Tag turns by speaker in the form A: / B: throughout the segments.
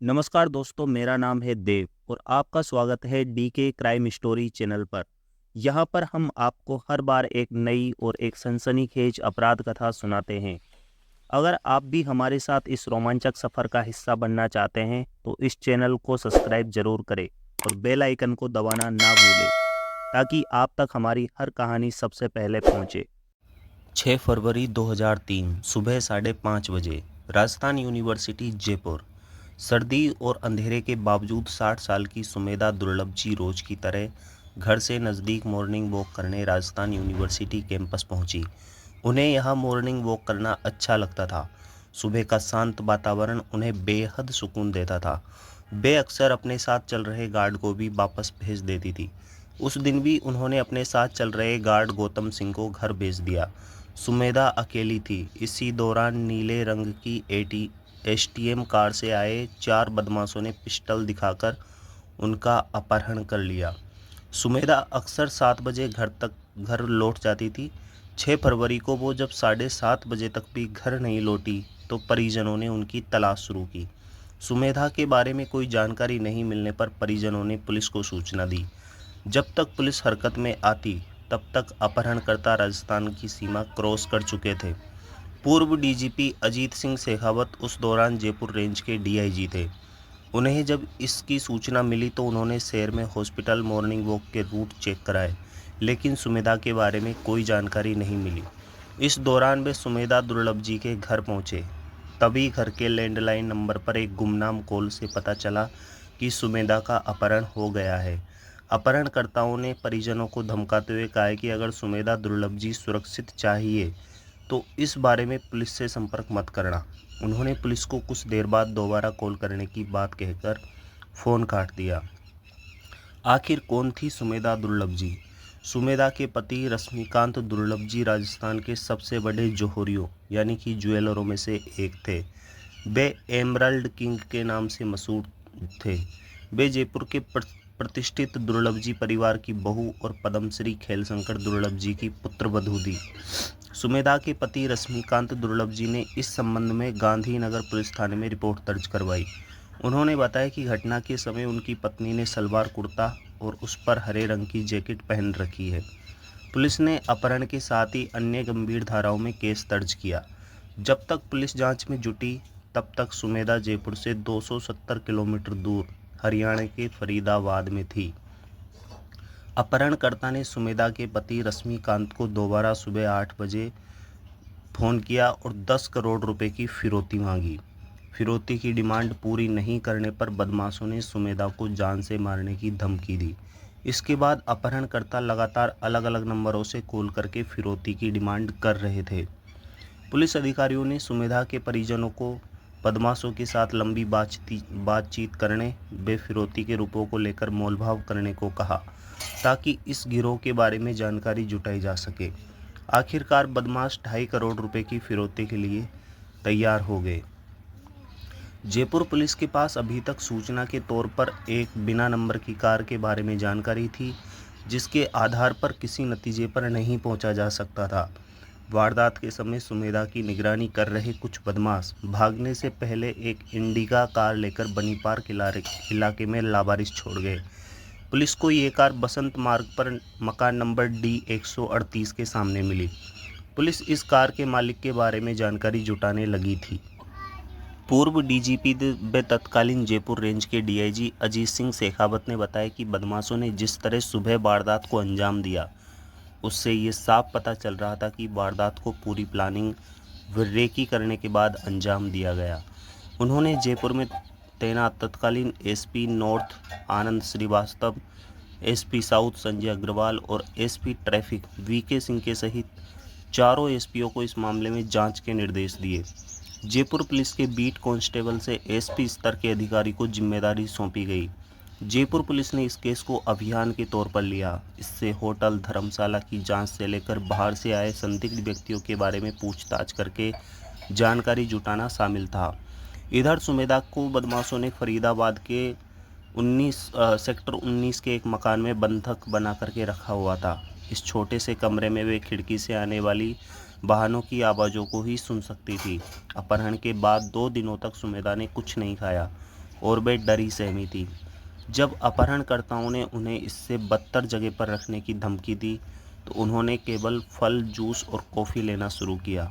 A: नमस्कार दोस्तों, मेरा नाम है देव और आपका स्वागत है डीके क्राइम स्टोरी चैनल पर। यहाँ पर हम आपको हर बार एक नई और एक सनसनीखेज अपराध कथा सुनाते हैं। अगर आप भी हमारे साथ इस रोमांचक सफ़र का हिस्सा बनना चाहते हैं तो इस चैनल को सब्सक्राइब जरूर करें और बेल आइकन को दबाना ना भूलें ताकि आप तक हमारी हर कहानी सबसे पहले पहुँचे। 6 फरवरी 2003 सुबह 5:30 बजे, राजस्थान यूनिवर्सिटी जयपुर। सर्दी और अंधेरे के बावजूद 60 साल की सुमेधा दुर्लभ जी रोज की तरह घर से नज़दीक मॉर्निंग वॉक करने राजस्थान यूनिवर्सिटी कैंपस पहुंची। उन्हें यहाँ मॉर्निंग वॉक करना अच्छा लगता था। सुबह का शांत वातावरण उन्हें बेहद सुकून देता था। वे अक्सर अपने साथ चल रहे गार्ड को भी वापस भेज देती थी। उस दिन भी उन्होंने अपने साथ चल रहे गार्ड गौतम सिंह को घर भेज दिया। सुमेधा अकेली थी। इसी दौरान नीले रंग की एसटीएम कार से आए 4 बदमाशों ने पिस्टल दिखाकर उनका अपहरण कर लिया। सुमेधा अक्सर 7 बजे घर लौट जाती थी। 6 फरवरी को वो जब 7:30 बजे तक भी घर नहीं लौटी तो परिजनों ने उनकी तलाश शुरू की। सुमेधा के बारे में कोई जानकारी नहीं मिलने पर परिजनों ने पुलिस को सूचना दी। जब तक पुलिस हरकत में आती तब तक अपहरणकर्ता राजस्थान की सीमा क्रॉस कर चुके थे। पूर्व डीजीपी अजीत सिंह शेखावत उस दौरान जयपुर रेंज के डीआईजी थे। उन्हें जब इसकी सूचना मिली तो उन्होंने शहर में हॉस्पिटल मॉर्निंग वॉक के रूट चेक कराए, लेकिन सुमेधा के बारे में कोई जानकारी नहीं मिली। इस दौरान वे सुमेधा दुर्लभ जी के घर पहुंचे। तभी घर के लैंडलाइन नंबर पर एक गुमनाम कॉल से पता चला कि सुमेधा का अपहरण हो गया है। अपहरणकर्ताओं ने परिजनों को धमकाते हुए कहा कि अगर सुमेधा दुर्लभ जी सुरक्षित चाहिए तो इस बारे में पुलिस से संपर्क मत करना। उन्होंने पुलिस को कुछ देर बाद दोबारा कॉल करने की बात कहकर फ़ोन काट दिया। आखिर कौन थी सुमेधा दुर्लभ जी? सुमेधा के पति रश्मिकांत दुर्लभ जी राजस्थान के सबसे बड़े जौहरियों यानी कि ज्वेलरों में से एक थे। वे एमरल्ड किंग के नाम से मशहूर थे। वे जयपुर के प्रतिष्ठित दुर्लभ जी परिवार की बहू और पद्मश्री खेलशंकर दुर्लभ जी की पुत्रवधू थी। सुमेधा के पति रश्मिकांत दुर्लभ जी ने इस संबंध में गांधीनगर पुलिस थाने में रिपोर्ट दर्ज करवाई। उन्होंने बताया कि घटना के समय उनकी पत्नी ने सलवार कुर्ता और उस पर हरे रंग की जैकेट पहन रखी है। पुलिस ने अपहरण के साथ ही अन्य गंभीर धाराओं में केस दर्ज किया। जब तक पुलिस जांच में जुटी तब तक सुमेधा जयपुर से 270 किलोमीटर दूर हरियाणा के फरीदाबाद में थी। अपहरणकर्ता ने सुमेधा के पति रश्मिकांत को दोबारा सुबह 8 बजे फ़ोन किया और 10 करोड़ रुपए की फिरौती मांगी। फिरौती की डिमांड पूरी नहीं करने पर बदमाशों ने सुमेधा को जान से मारने की धमकी दी। इसके बाद अपहरणकर्ता लगातार अलग अलग नंबरों से कॉल करके फिरौती की डिमांड कर रहे थे। पुलिस अधिकारियों ने सुमेधा के परिजनों को बदमाशों के साथ लंबी बातचीत करने, बेफिरौती के रूपों को लेकर मोलभाव करने को कहा ताकि इस गिरोह के बारे में जानकारी जुटाई जा सके। आखिरकार बदमाश 2.5 करोड़ रुपए की फिरौती के लिए तैयार हो गए। जयपुर पुलिस के पास अभी तक सूचना के तौर पर एक बिना नंबर की कार के बारे में जानकारी थी, जिसके आधार पर किसी नतीजे पर नहीं पहुंचा जा सकता था। वारदात के समय सुमेधा की निगरानी कर रहे कुछ बदमाश भागने से पहले एक इंडिका कार लेकर बनी पार्क इलाके में लावारिस छोड़ गए। पुलिस को ये कार बसंत मार्ग पर मकान नंबर D138 के सामने मिली। पुलिस इस कार के मालिक के बारे में जानकारी जुटाने लगी थी। पूर्व डीजीपी व तत्कालीन जयपुर रेंज के डीआईजी अजीत सिंह शेखावत ने बताया कि बदमाशों ने जिस तरह सुबह वारदात को अंजाम दिया, उससे ये साफ पता चल रहा था कि वारदात को पूरी प्लानिंग व रेकी करने के बाद अंजाम दिया गया। उन्होंने जयपुर में तैनात तत्कालीन एसपी नॉर्थ आनंद श्रीवास्तव, एसपी साउथ संजय अग्रवाल और एसपी ट्रैफिक वीके सिंह के सहित चारों एसपीओ को इस मामले में जांच के निर्देश दिए। जयपुर पुलिस के बीट कांस्टेबल से एसपी स्तर के अधिकारी को जिम्मेदारी सौंपी गई। जयपुर पुलिस ने इस केस को अभियान के तौर पर लिया। इससे होटल धर्मशाला की जांच से लेकर बाहर से आए संदिग्ध व्यक्तियों के बारे में पूछताछ करके जानकारी जुटाना शामिल था। इधर सुमेधा को बदमाशों ने फरीदाबाद के 19 सेक्टर 19 के एक मकान में बंधक बना करके रखा हुआ था। इस छोटे से कमरे में वे खिड़की से आने वाली वाहनों की आवाज़ों को ही सुन सकती थी। अपहरण के बाद 2 दिनों तक सुमेधा ने कुछ नहीं खाया। और वे डरी सहमी थी। जब अपहरणकर्ताओं ने उन्हें इससे बदतर जगह पर रखने की धमकी दी तो उन्होंने केवल फल, जूस और कॉफ़ी लेना शुरू किया।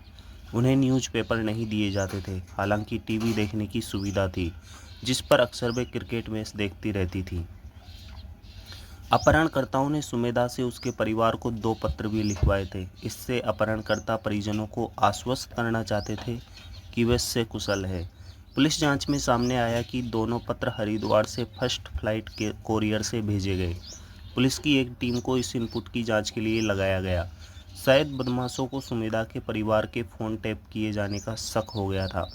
A: उन्हें न्यूज़पेपर नहीं दिए जाते थे, हालांकि टीवी देखने की सुविधा थी, जिस पर अक्सर वे क्रिकेट मैच देखती रहती थी। अपहरणकर्ताओं ने सुमेधा से उसके परिवार को 2 पत्र भी लिखवाए थे। इससे अपहरणकर्ता परिजनों को आश्वस्त करना चाहते थे कि वे सकुशल है। पुलिस जांच में सामने आया कि दोनों पत्र हरिद्वार से फर्स्ट फ्लाइट के कोरियर से भेजे गए। पुलिस की एक टीम को इस इनपुट की जांच के लिए लगाया गया। शायद बदमाशों को सुमेधा के परिवार के फ़ोन टैप किए जाने का शक हो गया था।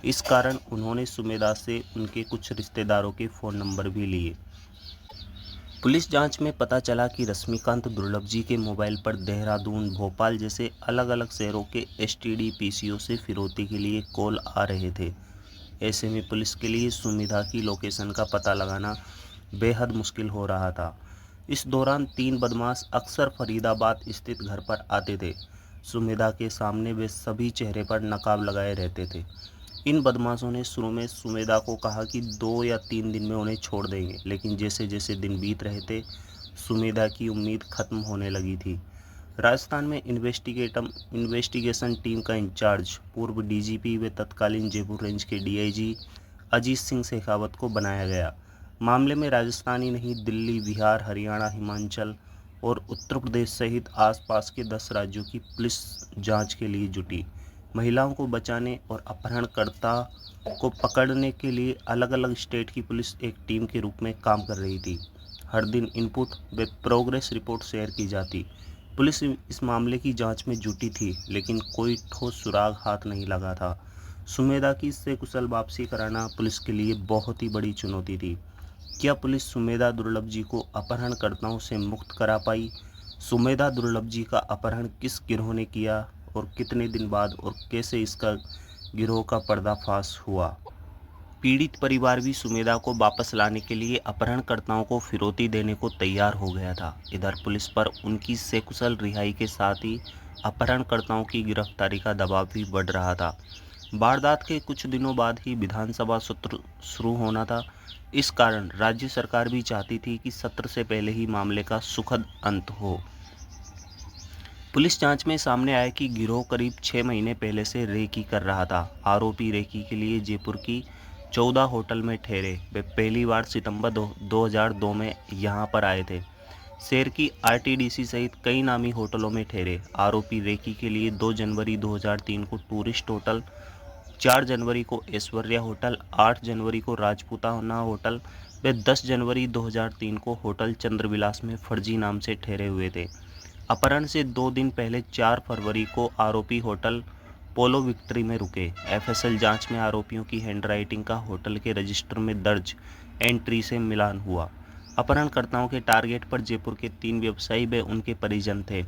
A: इस कारण उन्होंने सुमेधा से उनके कुछ रिश्तेदारों के फ़ोन नंबर भी लिए। पुलिस जांच में पता चला कि रश्मिकांत दुर्लभ जी के मोबाइल पर देहरादून, भोपाल जैसे अलग-अलग शहरों के एसटीडी पीसीओ से फिरौती के लिए कॉल आ रहे थे। ऐसे में पुलिस के लिए सुमेधा की लोकेशन का पता लगाना बेहद मुश्किल हो रहा था। इस दौरान 3 बदमाश अक्सर फरीदाबाद स्थित घर पर आते थे। सुमेधा के सामने वे सभी चेहरे पर नकाब लगाए रहते थे। इन बदमाशों ने शुरू में सुमेधा को कहा कि 2 या 3 दिन में उन्हें छोड़ देंगे, लेकिन जैसे जैसे दिन बीत रहे थे, सुमेधा की उम्मीद खत्म होने लगी थी। राजस्थान में इन्वेस्टिगेशन टीम का इंचार्ज पूर्व डीजीपी व तत्कालीन जयपुर रेंज के डीआईजी अजीत सिंह शेखावत को बनाया गया। मामले में राजस्थान ही नहीं, दिल्ली, बिहार, हरियाणा, हिमाचल और उत्तर प्रदेश सहित आसपास के 10 राज्यों की पुलिस जांच के लिए जुटी। महिलाओं को बचाने और अपहरणकर्ता को पकड़ने के लिए अलग अलग स्टेट की पुलिस एक टीम के रूप में काम कर रही थी। हर दिन इनपुट व प्रोग्रेस रिपोर्ट शेयर की जाती। पुलिस इस मामले की जांच में जुटी थी, लेकिन कोई ठोस सुराग हाथ नहीं लगा था। सुमेधा की सकुशल वापसी कराना पुलिस के लिए बहुत ही बड़ी चुनौती थी। क्या पुलिस सुमेधा दुर्लभ जी को अपहरणकर्ताओं से मुक्त करा पाई? सुमेधा दुर्लभ जी का अपहरण किस गिरोह ने किया और कितने दिन बाद और कैसे इसका गिरोह का पर्दाफाश हुआ? पीड़ित परिवार भी सुमेधा को वापस लाने के लिए अपहरणकर्ताओं को फिरौती देने को तैयार हो गया था। इधर पुलिस पर उनकी सकुशल रिहाई के साथ ही अपहरणकर्ताओं की गिरफ्तारी का दबाव भी बढ़ रहा था। वारदात के कुछ दिनों बाद ही विधानसभा सत्र शुरू होना था। इस कारण राज्य सरकार भी चाहती थी कि सत्र से पहले ही मामले का सुखद अंत हो। पुलिस जांच में सामने आया कि गिरोह करीब 6 महीने पहले से रेकी कर रहा था। आरोपी रेकी के लिए जयपुर की 14 होटल में ठहरे। वे पहली बार सितंबर 2002 में यहां पर आए थे। शहर की आरटीडीसी सहित कई नामी होटलों में ठहरे। आरोपी रेकी के लिए 2 जनवरी 2003 को टूरिस्ट होटल, 4 जनवरी को ऐश्वर्या होटल, 8 जनवरी को राजपूताना होटल व 10 जनवरी 2003 को होटल चंद्रविलास में फर्जी नाम से ठहरे हुए थे। अपहरण से 2 दिन पहले 4 फरवरी को आरोपी होटल पोलो विक्ट्री में रुके। एफएसएल जांच में आरोपियों की हैंडराइटिंग का होटल के रजिस्टर में दर्ज एंट्री से मिलान हुआ। अपहरणकर्ताओं के टारगेट पर जयपुर के 3 व्यवसायी व उनके परिजन थे।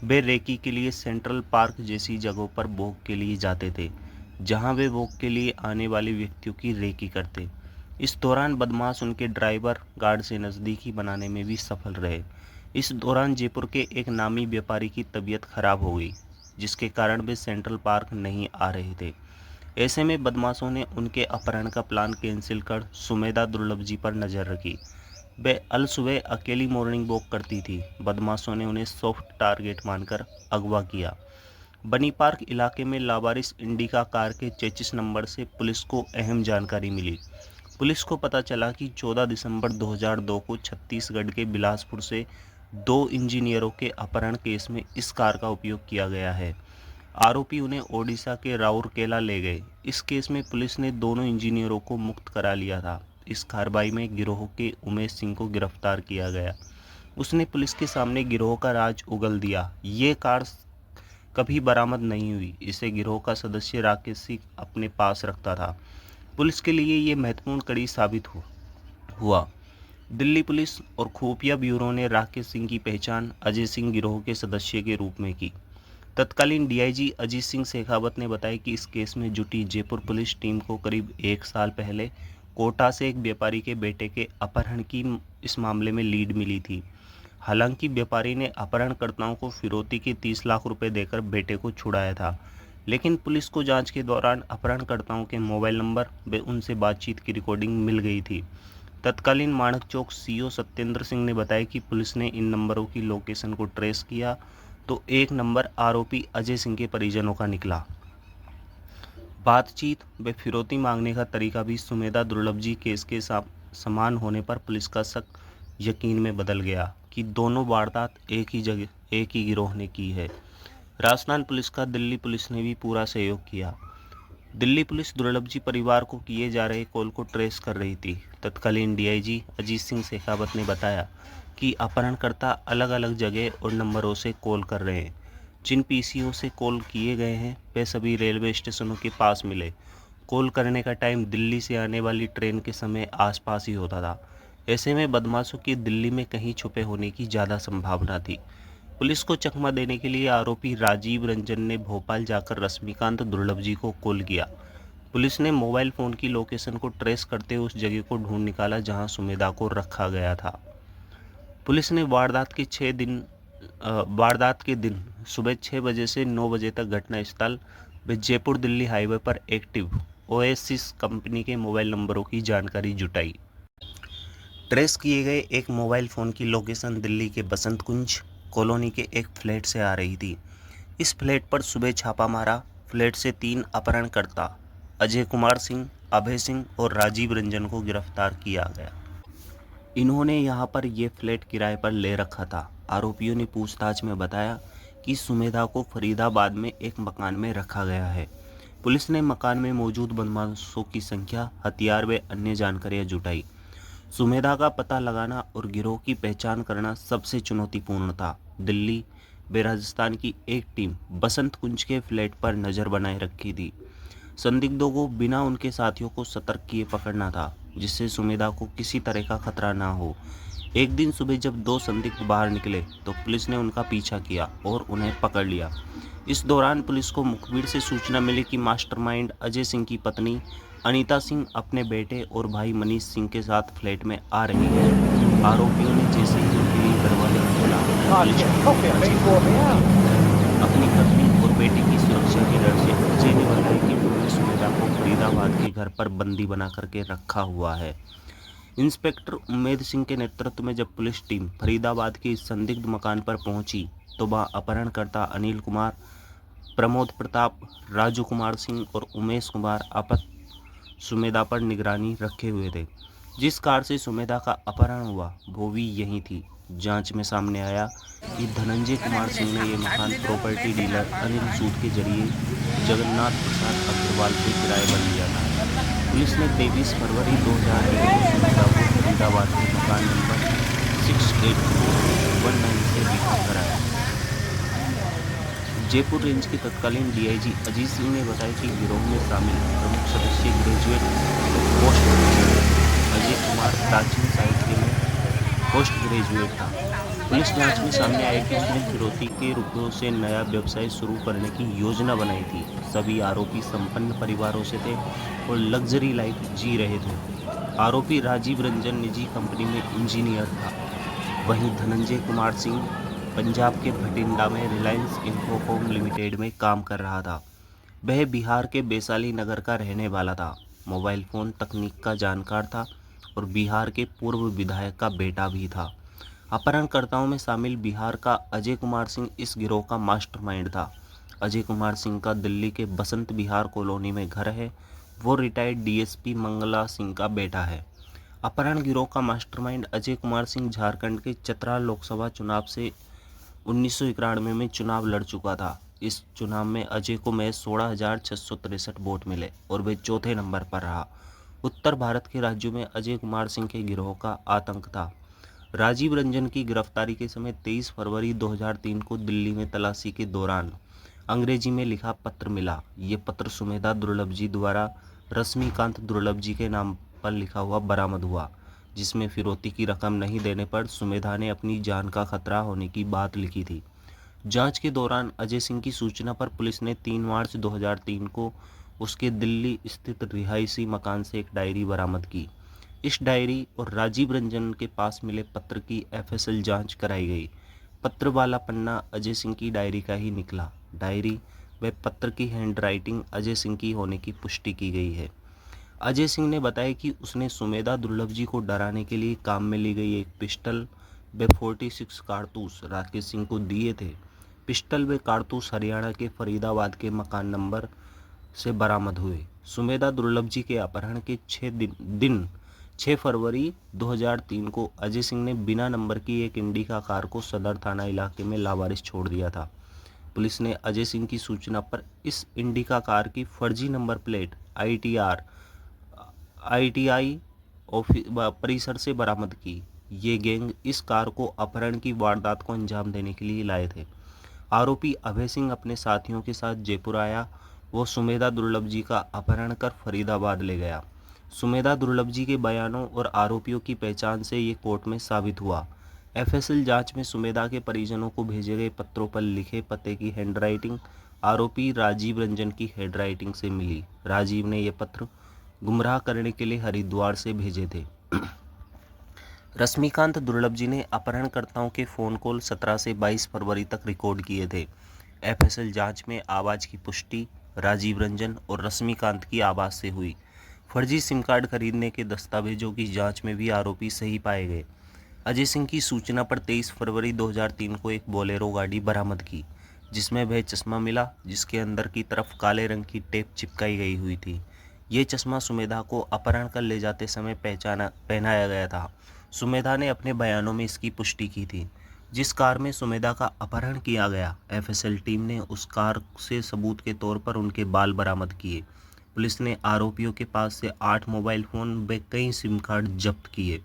A: वे रेकी के लिए सेंट्रल पार्क जैसी जगहों पर भोग के लिए जाते थे, जहां वे भोग के लिए आने वाले व्यक्तियों की रेकी करते। इस दौरान बदमाश उनके ड्राइवर गार्ड से नज़दीकी बनाने में भी सफल रहे। इस दौरान जयपुर के एक नामी व्यापारी की तबीयत खराब हो गई, जिसके कारण वे सेंट्रल पार्क नहीं आ रहे थे। ऐसे में बदमाशों ने उनके अपहरण का प्लान कैंसिल कर सुमेधा दुर्लभ जी पर नज़र रखी। वे अल सुबह अकेली मॉर्निंग वॉक करती थी। बदमाशों ने उन्हें सॉफ्ट टारगेट मानकर अगवा किया। बनी पार्क इलाके में लावारिस इंडिका कार के चेचिस नंबर से पुलिस को अहम जानकारी मिली। पुलिस को पता चला कि 14 दिसंबर 2002 को छत्तीसगढ़ के बिलासपुर से 2 इंजीनियरों के अपहरण केस में इस कार का उपयोग किया गया है। आरोपी उन्हें ओडिशा के राउरकेला ले गए। इस केस में पुलिस ने दोनों इंजीनियरों को मुक्त करा लिया था। इस कार्रवाई में गिरोह के उमेश सिंह को गिरफ्तार किया गया। उसने पुलिस के सामने गिरोह का राज उगल दिया। ये कार कभी बरामद नहीं हुई। इसे गिरोह का सदस्य राकेश सिंह अपने पास रखता था। पुलिस के लिए ये महत्वपूर्ण कड़ी साबित हुआ। दिल्ली पुलिस और खुफिया ब्यूरो ने राकेश सिंह की पहचान अजय सिंह गिरोह के सदस्य के रूप में की। तत्कालीन डीआईजी अजीत सिंह शेखावत ने बताया कि इस केस में जुटी जयपुर पुलिस टीम को करीब 1 साल पहले कोटा से एक व्यापारी के बेटे के अपहरण की इस मामले में लीड मिली थी। हालांकि व्यापारी ने अपहरणकर्ताओं को फिरौती के 30 लाख रुपए देकर बेटे को छुड़ाया था, लेकिन पुलिस को जांच के दौरान अपहरणकर्ताओं के मोबाइल नंबर व उनसे बातचीत की रिकॉर्डिंग मिल गई थी। तत्कालीन माणक चौक सीओ सत्येंद्र सिंह ने बताया कि पुलिस ने इन नंबरों की लोकेशन को ट्रेस किया तो एक नंबर आरोपी अजय सिंह के परिजनों का निकला। बातचीत व फिरौती मांगने का तरीका भी सुमेधा दुर्लभ जी केस के समान होने पर पुलिस का शक यकीन में बदल गया कि दोनों वारदात एक ही गिरोह ने की है। राजस्थान पुलिस का दिल्ली पुलिस ने भी पूरा सहयोग किया। दिल्ली पुलिस दुर्लभ जी परिवार को किए जा रहे कॉल को ट्रेस कर रही थी। तत्कालीन डीआईजी अजीत सिंह शेखावत ने बताया कि अपहरणकर्ता अलग अलग जगह और नंबरों से कॉल कर रहे हैं। जिन पीसीओ से कॉल किए गए हैं वे सभी रेलवे स्टेशनों के पास मिले। कॉल करने का टाइम दिल्ली से आने वाली ट्रेन के समय आसपास ही होता था। ऐसे में बदमाशों की दिल्ली में कहीं छुपे होने की ज़्यादा संभावना थी। पुलिस को चकमा देने के लिए आरोपी राजीव रंजन ने भोपाल जाकर रश्मिकांत दुर्लभ जी को कॉल किया। पुलिस ने मोबाइल फ़ोन की लोकेशन को ट्रेस करते हुए उस जगह को ढूंढ निकाला जहां सुमेधा को रखा गया था। पुलिस ने वारदात के दिन सुबह 6 बजे से 9 बजे तक घटनास्थल व जयपुर दिल्ली हाईवे पर एक्टिव ओएसिस कंपनी के मोबाइल नंबरों की जानकारी जुटाई। ट्रेस किए गए एक मोबाइल फ़ोन की लोकेशन दिल्ली के बसंत कुंज कॉलोनी के एक फ्लैट से आ रही थी। इस फ्लैट पर सुबह छापा मारा। फ्लैट से 3 अपहरणकर्ता अजय कुमार सिंह, अभय सिंह और राजीव रंजन को गिरफ्तार किया गया। इन्होंने यहां पर यह फ्लैट किराए पर ले रखा था। आरोपियों ने पूछताछ में बताया कि सुमेधा को फरीदाबाद में एक मकान में रखा गया है। पुलिस ने मकान में मौजूद बदमाशों की संख्या, हथियार व अन्य जानकारियां जुटाई। सुमेधा का पता लगाना और गिरोह की पहचान करना सबसे चुनौतीपूर्ण था। दिल्ली व राजस्थान की एक टीम बसंत कुंज के फ्लैट पर नज़र बनाए रखी थी। संदिग्धों को बिना उनके साथियों को सतर्क किए पकड़ना था, जिससे सुमेधा को किसी तरह का खतरा ना हो। एक दिन सुबह जब 2 संदिग्ध बाहर निकले तो पुलिस ने उनका पीछा किया और उन्हें पकड़ लिया। इस दौरान पुलिस को मुखबिर से सूचना मिली कि मास्टरमाइंड अजय सिंह की पत्नी अनीता सिंह अपने बेटे और भाई मनीष सिंह के साथ फ्लैट में आ रही है। आरोपियों ने जैसे ही उनके दरवाजा खोला, पुलिस अपनी पत्नी और बेटे की सुरक्षा के डर से अजय ने बताया कि उन्होंने सुमेधा को फरीदाबाद के घर पर बंदी बना करके रखा हुआ है। इंस्पेक्टर उम्मेद सिंह के नेतृत्व में जब पुलिस टीम फरीदाबाद के इस संदिग्ध मकान पर पहुंची तो वहां अपहरणकर्ता अनिल कुमार, प्रमोद प्रताप, राजू कुमार सिंह और उमेश कुमार आपत सुमेधा पर निगरानी रखे हुए थे। जिस कार से सुमेधा का अपहरण हुआ वो भी यही थी। जांच में सामने आया कि धनंजय कुमार सिंह ने यह मकान प्रॉपर्टी डीलर अनिल सूद के जरिए जगन्नाथ प्रसाद अग्रवाल से किराए पर लिया था। पुलिस ने 23 फरवरी 2001 को सुमेधा को फरीदाबाद के मकान नंबर 68419 से रिहा कराया। जयपुर रेंज के तत्कालीन डीआईजी अजीत सिंह ने बताया कि गिरोह में शामिल प्रमुख सदस्य graduate post graduate Ajay Kumar प्राचीन साहित्य में पोस्ट ग्रेजुएट था। पुलिस जांच में सामने आया कि उसने फिरौती के रुपयों से नया व्यवसाय शुरू करने की योजना बनाई थी। सभी आरोपी संपन्न परिवारों से थे और लग्जरी लाइफ जी रहे थे। आरोपी राजीव रंजन निजी कंपनी में इंजीनियर था। वहीं धनंजय कुमार सिंह पंजाब के भटिंडा में रिलायंस इंफोकॉम लिमिटेड में काम कर रहा था। वह बिहार के वैशाली नगर का रहने वाला था। मोबाइल फ़ोन तकनीक का जानकार था और बिहार के पूर्व विधायक का बेटा भी था। अपहरणकर्ताओं में शामिल बिहार का अजय कुमार सिंह इस गिरोह का मास्टरमाइंड था। अजय कुमार सिंह का दिल्ली के बसंत विहार कॉलोनी में घर है। वो रिटायर्ड डीएसपी मंगला सिंह का बेटा है। अपहरण गिरोह का मास्टरमाइंड अजय कुमार सिंह झारखंड के चतरा लोकसभा चुनाव से 1991 में चुनाव लड़ चुका था। इस चुनाव में अजय को महज 16,663 वोट मिले और वे चौथे नंबर पर रहा। उत्तर भारत के राज्यों में अजय कुमार सिंह के गिरोह का आतंक था। राजीव रंजन की गिरफ्तारी के समय 23 फरवरी 2003 को दिल्ली में तलाशी के दौरान अंग्रेजी में लिखा पत्र मिला। ये पत्र सुमेधा दुर्लभ जी द्वारा रश्मिकांत दुर्लभ जी के नाम पर लिखा हुआ बरामद हुआ, जिसमें फिरौती की रकम नहीं देने पर सुमेधा ने अपनी जान का खतरा होने की बात लिखी थी। जांच के दौरान अजय सिंह की सूचना पर पुलिस ने 3 मार्च 2003 को उसके दिल्ली स्थित रिहायशी मकान से एक डायरी बरामद की। इस डायरी और राजीव रंजन के पास मिले पत्र की एफएसएल जांच कराई गई। पत्र वाला पन्ना अजय सिंह की डायरी का ही निकला। डायरी वह पत्र की हैंडराइटिंग अजय सिंह की होने की पुष्टि की गई है। अजय सिंह ने बताया कि उसने सुमेधा दुर्लभ जी को डराने के लिए काम में ली गई एक पिस्टल व 46 कारतूस राकेश सिंह को दिए थे। पिस्टल व कारतूस हरियाणा के फरीदाबाद के मकान नंबर से बरामद हुए। सुमेधा दुर्लभ जी के अपहरण के 6 फरवरी 2003 को अजय सिंह ने बिना नंबर की एक इंडिका कार को सदर थाना इलाके में लावारिस छोड़ दिया था। पुलिस ने अजय सिंह की सूचना पर इस इंडिका कार की फर्जी नंबर प्लेट ITI परिसर से बरामद की। ये गैंग इस कार को अपहरण की वारदात को अंजाम देने के लिए लाए थे। आरोपी अभय सिंह अपने साथियों के साथ जयपुर आया। वो सुमेधा दुर्लभ जी का अपहरण कर फरीदाबाद ले गया। सुमेधा दुर्लभ जी के बयानों और आरोपियों की पहचान से ये कोर्ट में साबित हुआ। FSL जांच में सुमेधा के परिजनों को भेजे गए पत्रों पर लिखे पते की हैंडराइटिंग आरोपी राजीव रंजन की हैंडराइटिंग से मिली। राजीव ने ये पत्र गुमराह करने के लिए हरिद्वार से भेजे थे। रश्मिकांत दुर्लभ जी ने अपहरणकर्ताओं के फ़ोन कॉल 17 से 22 फरवरी तक रिकॉर्ड किए थे। FSL जांच में आवाज़ की पुष्टि राजीव रंजन और रश्मिकांत की आवाज़ से हुई। फर्जी सिम कार्ड खरीदने के दस्तावेजों की जांच में भी आरोपी सही पाए गए। अजय सिंह की सूचना पर 23 फरवरी 2003 को एक बोलेरो गाड़ी बरामद की, जिसमें वह चश्मा मिला जिसके अंदर की तरफ काले रंग की टेप चिपकाई गई हुई थी। ये चश्मा सुमेधा को अपहरण कर ले जाते समय पहनाया गया था। सुमेधा ने अपने बयानों में इसकी पुष्टि की थी। जिस कार में सुमेधा का अपहरण किया गया, FSL टीम ने उस कार से सबूत के तौर पर उनके बाल बरामद किए। पुलिस ने आरोपियों के पास से 8 मोबाइल फ़ोन व कई सिम कार्ड जब्त किए।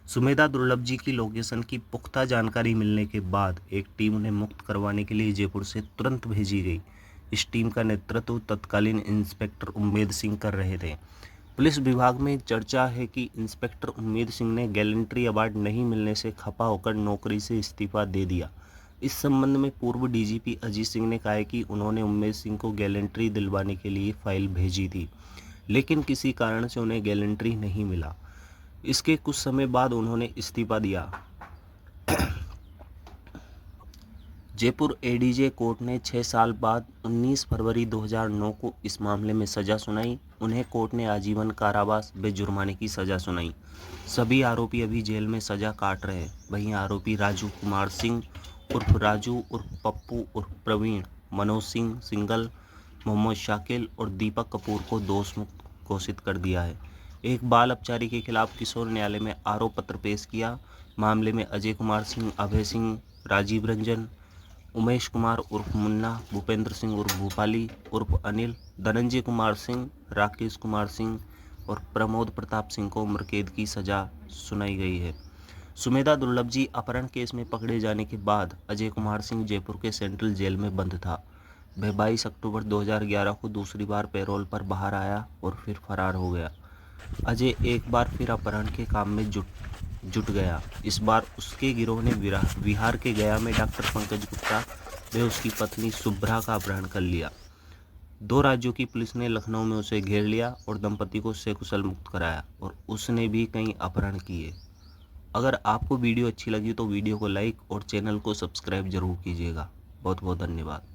A: सुमेधा दुर्लभ जी की लोकेशन की पुख्ता जानकारी मिलने के बाद एक टीम उन्हें मुक्त करवाने के लिए जयपुर से तुरंत भेजी गई। इस टीम का नेतृत्व तत्कालीन इंस्पेक्टर उम्मेद सिंह कर रहे थे। पुलिस विभाग में चर्चा है कि इंस्पेक्टर उम्मेद सिंह ने गैलेंट्री अवार्ड नहीं मिलने से खफा होकर नौकरी से इस्तीफा दे दिया। इस संबंध में पूर्व DGP अजीत सिंह ने कहा है कि उन्होंने उम्मेद सिंह को गैलेंट्री दिलवाने के लिए फाइल भेजी थी, लेकिन किसी कारण से उन्हें गैलेंट्री नहीं मिला। इसके कुछ समय बाद उन्होंने इस्तीफा दिया। जयपुर ADJ कोर्ट ने 6 साल बाद 19 फरवरी 2009 को इस मामले में सज़ा सुनाई। उन्हें कोर्ट ने आजीवन कारावास व जुर्माने की सज़ा सुनाई। सभी आरोपी अभी जेल में सज़ा काट रहे हैं। वहीं आरोपी राजू कुमार सिंह उर्फ राजू उर्फ पप्पू उर्फ प्रवीण, मनोज सिंह सिंगल, मोहम्मद शाकिल और दीपक कपूर को दोष मुक्त घोषित कर दिया है। एक बाल अपचारी के खिलाफ किशोर न्यायालय में आरोप पत्र पेश किया। मामले में अजय कुमार सिंह, अभय सिंह, राजीव रंजन, उमेश कुमार उर्फ मुन्ना, भूपेंद्र सिंह उर्फ भूपाली उर्फ अनिल, धनंजय कुमार सिंह, राकेश कुमार सिंह और प्रमोद प्रताप सिंह को उम्र कैद की सज़ा सुनाई गई है। सुमेधा दुर्लभ जी अपहरण केस में पकड़े जाने के बाद अजय कुमार सिंह जयपुर के सेंट्रल जेल में बंद था। वह 22 अक्टूबर 2011 को दूसरी बार पैरोल पर बाहर आया और फिर फरार हो गया। अजय एक बार फिर अपहरण के काम में जुट गया। इस बार उसके गिरोह ने बिहार के गया में डॉक्टर पंकज गुप्ता व उसकी पत्नी शुभ्रा का अपहरण कर लिया। 2 राज्यों की पुलिस ने लखनऊ में उसे घेर लिया और दंपति को सकुशल मुक्त कराया और उसने भी कई अपहरण किए। अगर आपको वीडियो अच्छी लगी तो वीडियो को लाइक और चैनल को सब्सक्राइब जरूर कीजिएगा। बहुत बहुत धन्यवाद।